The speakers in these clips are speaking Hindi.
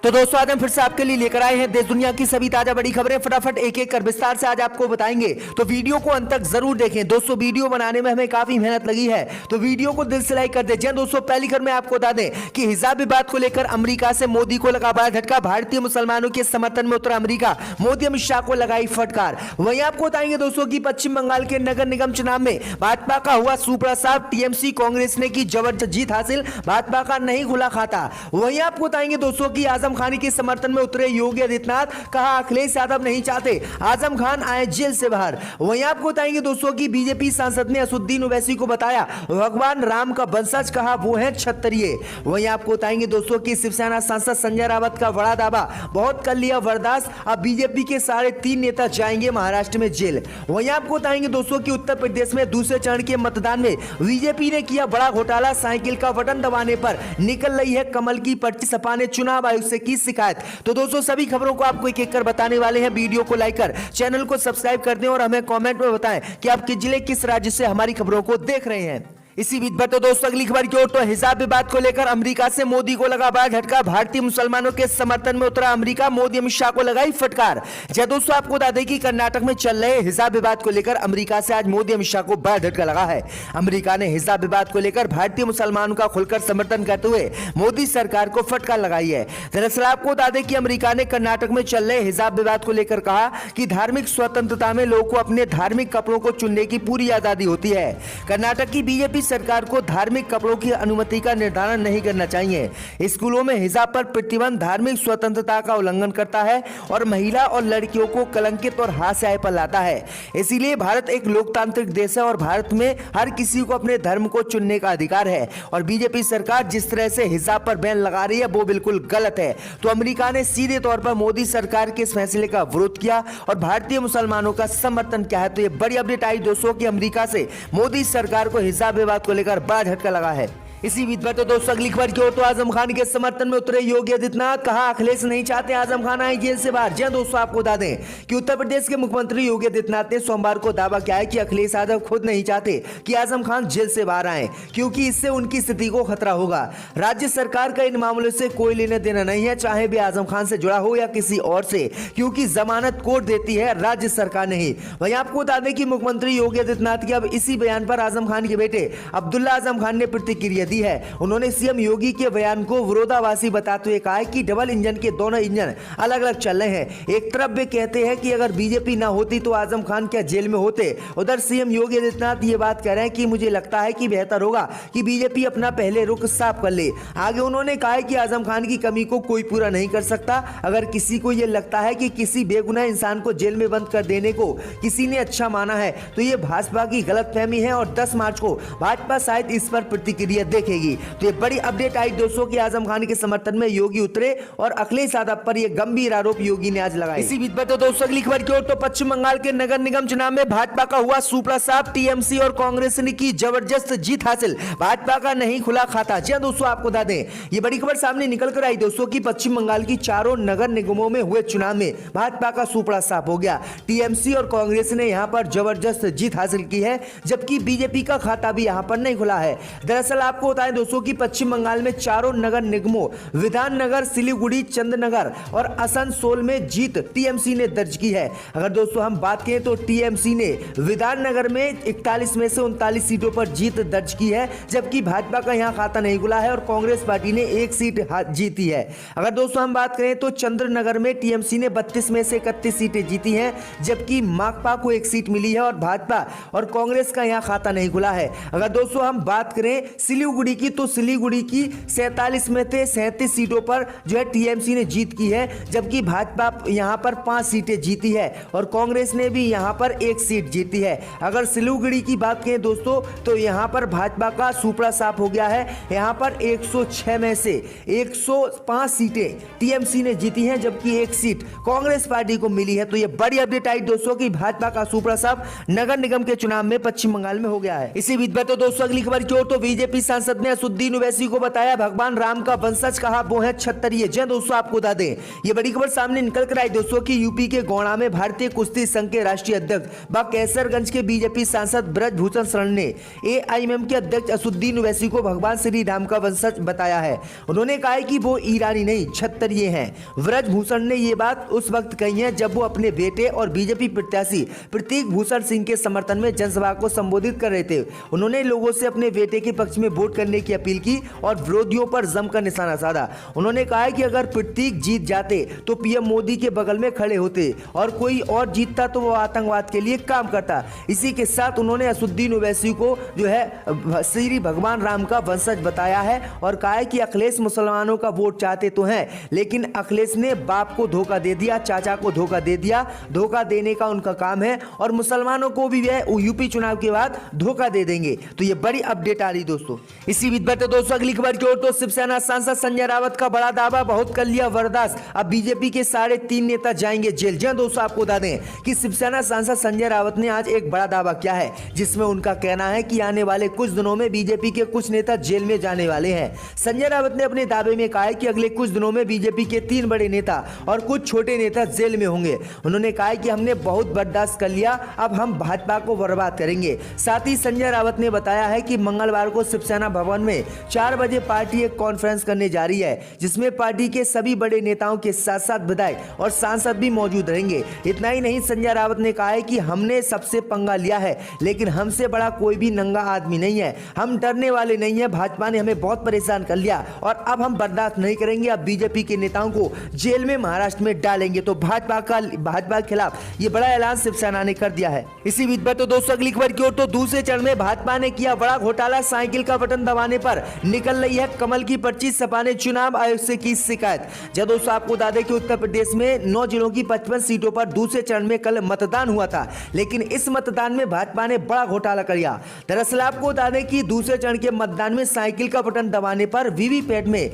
तो दोस्तों आज हम फिर से आपके लिए लेकर आए हैं देश दुनिया की सभी ताजा बड़ी खबरें। फटाफट एक एक कर विस्तार से आज आपको बताएंगे, तो वीडियो को अंत तक जरूर देखें। दोस्तों वीडियो बनाने में हमें काफी मेहनत लगी है, तो वीडियो को दिल से लाइक कर दें। दोस्तों पहली खबर में आपको बता दें कि हिजाब विवाद को लेकर अमेरिका से मोदी को लगा बड़ा झटका। भारतीय मुसलमानों के समर्थन में उतरा अमेरिका, मोदी अमित शाह को लगाई फटकार। वहीं आपको बताएंगे दोस्तों की पश्चिम बंगाल के नगर निगम चुनाव में भाजपा का हुआ सुपड़ा साफ, टीएमसी कांग्रेस ने की जबरदस्त जीत हासिल, भाजपा का नहीं खुला खाता। वहीं आपको बताएंगे दोस्तों की आजम खान के समर्थन में उतरे योगी आदित्यनाथ, कहा अखिलेश यादव नहीं चाहते आजम खान आए जेल से बाहर। वहीं आपको बताएंगे दोस्तों की बीजेपी सांसद ने असुद्दीन ओवैसी को बताया भगवान राम का वंशज, कहा वो है क्षत्रिय। वहीं आपको बताएंगे दोस्तों की शिवसेना सांसद संजय रावत का बड़ा दावा, बहुत कर लिया बर्दाश्त, अब बीजेपी के 3.5 नेता जाएंगे महाराष्ट्र में जेल। वहीं आपको बताएंगे दोस्तों की उत्तर प्रदेश में दूसरे चरण के मतदान में बीजेपी ने किया बड़ा घोटाला, साइकिल का बटन दबाने पर निकल रही है कमल की पर्ची, सपा ने चुनाव आयोग से की शिकायत। तो दोस्तों सभी खबरों को आपको एक एक कर बताने वाले हैं। वीडियो को लाइक कर चैनल को सब्सक्राइब कर दें और हमें कमेंट में बताएं कि आप किस जिले किस राज्य से हमारी खबरों को देख रहे हैं। इसी बीच पर तो दोस्तों अगली खबर की ओर, तो हिजाब विवाद को लेकर अमेरिका से मोदी को लगा बड़ा झटका। भारतीय मुसलमानों के समर्थन में उतरा अमेरिका, मोदी अमित शाह को लगाई फटकार। दोस्तों आपको बता दें कि कर्नाटक में चल रहे हिजाब विवाद को लेकर अमेरिका से आज मोदी अमित शाह को बड़ा झटका लगा है। अमेरिका ने हिजाब विवाद को लेकर भारतीय मुसलमानों का खुलकर समर्थन करते हुए मोदी सरकार को फटकार लगाई है। दरअसल आपको बता दें कि अमेरिका ने कर्नाटक में चल रहे हिजाब विवाद को लेकर कहा कि धार्मिक स्वतंत्रता में लोगों को अपने धार्मिक कपड़ों को चुनने की पूरी आजादी होती है। कर्नाटक की बीजेपी सरकार को धार्मिक कपड़ों की अनुमति का निर्धारण नहीं करना चाहिए। स्कूलों में हिजाब पर प्रतिबंध धार्मिक स्वतंत्रता का उल्लंघन करता है और महिला और लड़कियों को कलंकित और हास्यास्पद पर लाता है। इसीलिए भारत एक लोकतांत्रिक देश है और भारत में हर किसी को अपने धर्म को चुनने का अधिकार है, और बीजेपी सरकार जिस तरह से हिजाब पर बैन लगा रही है वो बिल्कुल गलत है। तो अमेरिका ने सीधे तौर पर मोदी सरकार के इस फैसले का विरोध किया और भारतीय मुसलमानों का समर्थन किया है। तो ये बड़ी अपडेट आई दोस्तों की अमेरिका से मोदी सरकार को हिजाब विवाद को लेकर बड़ा झटका लगा है। इसी बीच पर तो दोस्तों अगली खबर की ओर, तो आजम खान के समर्थन में उतरे योगी आदित्यनाथ, कहा अखिलेश नहीं चाहते आजम खान आए जेल से बाहर। दोस्तों आपको बता दें कि उत्तर प्रदेश के मुख्यमंत्री योगी आदित्यनाथ ने सोमवार को दावा किया है कि अखिलेश यादव खुद नहीं चाहते कि आजम खान जेल से बाहर आए, क्योंकि इससे उनकी स्थिति को खतरा होगा। राज्य सरकार का इन मामलों से कोई लेना देना नहीं है, चाहे भी आजम खान से जुड़ा हो या किसी और से, क्योंकि जमानत कोर्ट देती है, राज्य सरकार नहीं। वहीं आपको बता दें कि मुख्यमंत्री योगी आदित्यनाथ के अब इसी बयान पर आजम खान के बेटे अब्दुल्ला आजम खान ने प्रतिक्रिया दी है। उन्होंने सीएम योगी के बयान को विरोधाभासी बताते हुए कहा कि डबल इंजन के दोनों इंजन अलग अलग चल रहे हैं। एक तरफ वे कहते हैं कि अगर बीजेपी ना होती तो आजम खान क्या जेल में होते, उधर सीएम योगी आदित्यनाथ ये बात कह रहे हैं कि मुझे लगता है कि बेहतर होगा कि बीजेपी अपना पहले रुख साफ कर ले। आगे उन्होंने कहा कि आजम खान की कमी को कोई पूरा नहीं कर सकता। अगर किसी को यह लगता है कि किसी बेगुनाह इंसान को जेल में बंद कर देने को किसी ने अच्छा माना है तो ये भाजपा की गलतफहमी है और 10 मार्च को भाजपा शायद इस पर प्रतिक्रिया देखेगी। तो ये बड़ी अपडेट आई दोस्तों कि आजम खान के समर्थन में योगी उतरे और अखिलेश यादव पर यह गंभीर आरोप योगी ने आज लगाया। इसी बीच पर तो दोस्तों अगली खबर की ओर, तो पश्चिम बंगाल के नगर निगम चुनाव में भाजपा का हुआ सुपड़ा साफ, टीएमसी और कांग्रेस ने की जबरदस्त जीत हासिल, भाजपा का नहीं खुला खाता। दोस्तों आपको बता दें ये बड़ी खबर सामने निकल कर आई दोस्तों की पश्चिम बंगाल की चारों नगर निगमों में हुए चुनाव में भाजपा का सुपड़ा साफ हो गया। टीएमसी और कांग्रेस ने यहां पर जबरदस्त जीत हासिल की है, जबकि बीजेपी का खाता भी यहां पर नहीं खुला है। दरअसल आपको बताएं दोस्तों की पश्चिम बंगाल में चारों नगर निगमों विधाननगर, सिलीगुड़ी, चंदनगर और आसनसोल में जीत टीएमसी ने दर्ज की है। अगर दोस्तों हम बात करें तो टीएमसी ने विधाननगर में 41 में से 39 सीटों पर जीत दर्ज की है, जबकि भाजपा का यहां खाता नहीं खुला है और कांग्रेस पार्टी ने 1 सीट जीती है। अगर दोस्तों हम बात करें तो चंद्रनगर में टीएमसी ने 32 में से 31 सीटें जीती हैं, जबकि माकपा को 1 सीट मिली है और भाजपा और कांग्रेस का यहां खाता नहीं खुला है। अगर दोस्तों हम बात करें सिलीगुड़ी की तो सिलीगुड़ी की 47 में से 37 सीटों पर जो है टीएमसी ने जीत की है, जबकि भाजपा यहां पर 5 सीटें जीती है और कांग्रेस ने भी यहां पर 1 सीट जीती है। अगर सिलीगुड़ी की बात करें दोस्तों तो यहां पर भाजपा का सुपड़ा साफ हो गया है, यहां पर 106 में से 105 सीटें टीएमसी ने जीती हैं, जबकि 1 सीट कांग्रेस पार्टी को मिली है। तो यह बड़ी अपडेट आई दोस्तों की भाजपा का सुपड़ा साफ नगर निगम के चुनाव में पश्चिम बंगाल में हो गया है। इसी बीच में तो दोस्तों अगली खबर की ओर, तो बीजेपी सांसद सांसद ने असुद्दीन ओवैसी को बताया भगवान राम का वंशज, कहा वो है क्षत्रिय। जी दोस्तों, आपको बता दें ये बड़ी खबर सामने निकल कर आई दोस्तों कि यूपी के गोंडा में भारतीय कुश्ती संघ के राष्ट्रीय अध्यक्ष व कैसरगंज के बीजेपी सांसद ब्रजभूषण शरण ने एआईएमएम के अध्यक्ष असुद्दीन ओवैसी को भगवान श्री राम का वंशज बताया है। उन्होंने कहा है कि वो ईरानी नहीं क्षत्रिय हैं। ब्रजभूषण ने ये बात उस वक्त कही है जब वो अपने बेटे और बीजेपी प्रत्याशी प्रतीक भूषण सिंह के समर्थन में जनसभा को संबोधित कर रहे थे। उन्होंने लोगों से अपने बेटे के पक्ष में वोट करने की अपील की और विरोधियों पर जमकर निशाना साधा। उन्होंने कहा कि अगर प्रतीक जीत जाते तो पीएम मोदी के बगल में खड़े होते और कोई और जीतता तो वो आतंकवाद के लिए काम करता। इसी के साथ उन्होंने असुद्दीन ओवैसी को जो है श्री भगवान राम का वंशज बताया है और कहा है कि अखिलेश मुसलमानों का वोट चाहते तो हैं, लेकिन अखिलेश ने बाप को धोखा दे दिया, चाचा को धोखा दे दिया। धोखा देने का उनका काम है और मुसलमानों को भी वह यूपी चुनाव के बाद धोखा दे देंगे। तो ये बड़ी अपडेट आ रही दोस्तों। इसी बीच बढ़ते दोस्तों अगली खबर की ओर तो शिवसेना सांसद संजय रावत का बड़ा दावा, बहुत कर लिया बर्दाश्त, अब बीजेपी के 3.5 नेता जाएंगे जेल। जी दोस्तों, आपको बता दें कि शिवसेना सांसद संजय रावत ने आज एक बड़ा दावा किया है जिसमें उनका कहना है कि आने वाले कुछ दिनों में बीजेपी के कुछ नेता जेल में जाने वाले हैं। संजय रावत ने अपने दावे में कहा है कि अगले कुछ दिनों में बीजेपी के 3 बड़े नेता और कुछ छोटे नेता जेल में होंगे। उन्होंने कहा है कि हमने बहुत बर्दाश्त कर लिया, अब हम भाजपा को बर्बाद करेंगे। साथ ही संजय रावत ने बताया है कि मंगलवार को शिवसेना भवन में 4 बजे पार्टी एक कॉन्फ्रेंस करने जा रही है जिसमें पार्टी के सभी बड़े नेताओं के साथ साथ विधायक और सांसद भी मौजूद रहेंगे। इतना ही नहीं, संजय रावत ने कहा है कि हमने सबसे पंगा लिया है लेकिन हमसे बड़ा कोई भी नंगा आदमी नहीं है, हम डरने वाले नहीं है। भाजपा ने हमें बहुत परेशान कर लिया और अब हम बर्दाश्त नहीं करेंगे, अब बीजेपी के नेताओं को जेल में महाराष्ट्र में डालेंगे। तो भाजपा के खिलाफ ये बड़ा ऐलान शिवसेना ने कर दिया है। इसी बीच में तो दोस्तों अगली खबर की ओर तो दूसरे चरण में भाजपा ने किया बड़ा घोटाला, साइकिल का बटन दबाने पर निकल रही है कमल की पर्ची, सपा ने चुनाव आयोग से की शिकायत। जब दोस्तों आपको बता दें कि उत्तर प्रदेश में 9 जिलों की 55 सीटों पर दूसरे चरण में कल मतदान हुआ था, लेकिन इस मतदान में भाजपा ने बड़ा घोटाला कर दिया। दरअसल आपको बता दें कि दूसरे चरण के मतदान में साइकिल का बटन दबाने पर वीवीपैट में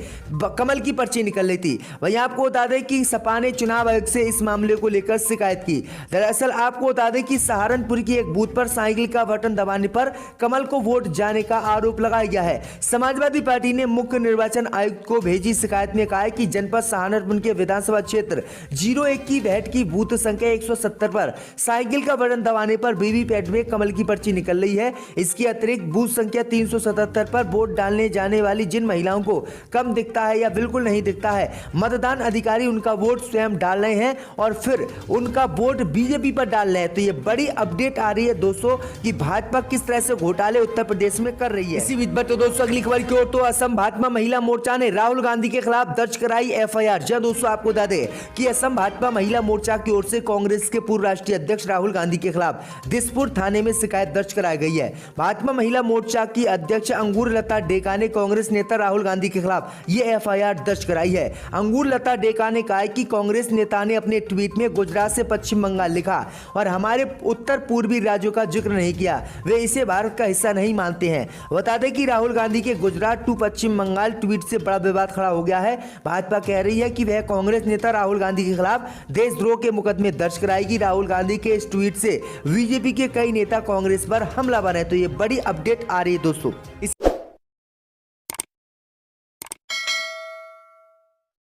कमल की पर्ची निकल रही थी। वहीं आपको बता दें कि सपा ने चुनाव आयोग से इस मामले को लेकर शिकायत की। दरअसल आपको बता दें कि सहारनपुर की एक बूथ पर साइकिल का बटन दबाने पर कमल को वोट जाने का आरोप लगाया गया है। समाजवादी पार्टी ने मुख्य निर्वाचन आयुक्त को भेजी शिकायत में कहा है कि जनपद सहारनपुर के विधानसभा क्षेत्र 01 की वैट की बूथ संख्या 170 पर साइकिल का बटन दबाने पर वीवीपैट में कमल की पर्ची निकल रही है। इसके अतिरिक्त बूथ संख्या 377 पर वोट डालने जाने वाली जिन महिलाओं को कम दिखता है या बिल्कुल नहीं दिखता है, मतदान अधिकारी उनका वोट स्वयं डाल रहे हैं और फिर उनका वोट बीजेपी पर डाल रहे हैं। तो ये बड़ी अपडेट आ रही है दोस्तों कि भाजपा किस तरह से घोटाले उत्तर प्रदेश में कर रही है। इसी बीच में तो दोस्तों अगली खबर की ओर तो असम भाजपा महिला मोर्चा ने राहुल गांधी के खिलाफ दर्ज कराई एफआईआर। जब दोस्तों आपको बता दें कि असम भाजपा महिला मोर्चा की ओर से कांग्रेस के पूर्व राष्ट्रीय अध्यक्ष राहुल गांधी के खिलाफ दिसपुर थाने में शिकायत दर्ज कराई गई है। भाजपा महिला मोर्चा की अध्यक्ष अंगूर लता डेका ने कांग्रेस नेता राहुल गांधी के खिलाफ ये एफआईआर दर्ज कराई है। अंगूर लता डेका ने कहा कि कांग्रेस नेता ने अपने ट्वीट में गुजरात से पश्चिम बंगाल लिखा और हमारे उत्तर पूर्वी राज्यों का जिक्र नहीं किया, वे इसे भारत का हिस्सा नहीं मानते हैं। बता दें कि राहुल गांधी के गुजरात टू पश्चिम बंगाल ट्वीट से बड़ा विवाद खड़ा हो गया है। भाजपा कह रही है कि वह कांग्रेस नेता राहुल गांधी के खिलाफ देशद्रोह के मुकदमे दर्ज कराएगी। राहुल गांधी के इस ट्वीट से बीजेपी के कई नेता कांग्रेस पर हमला बने। तो ये बड़ी अपडेट आ रही है दोस्तों।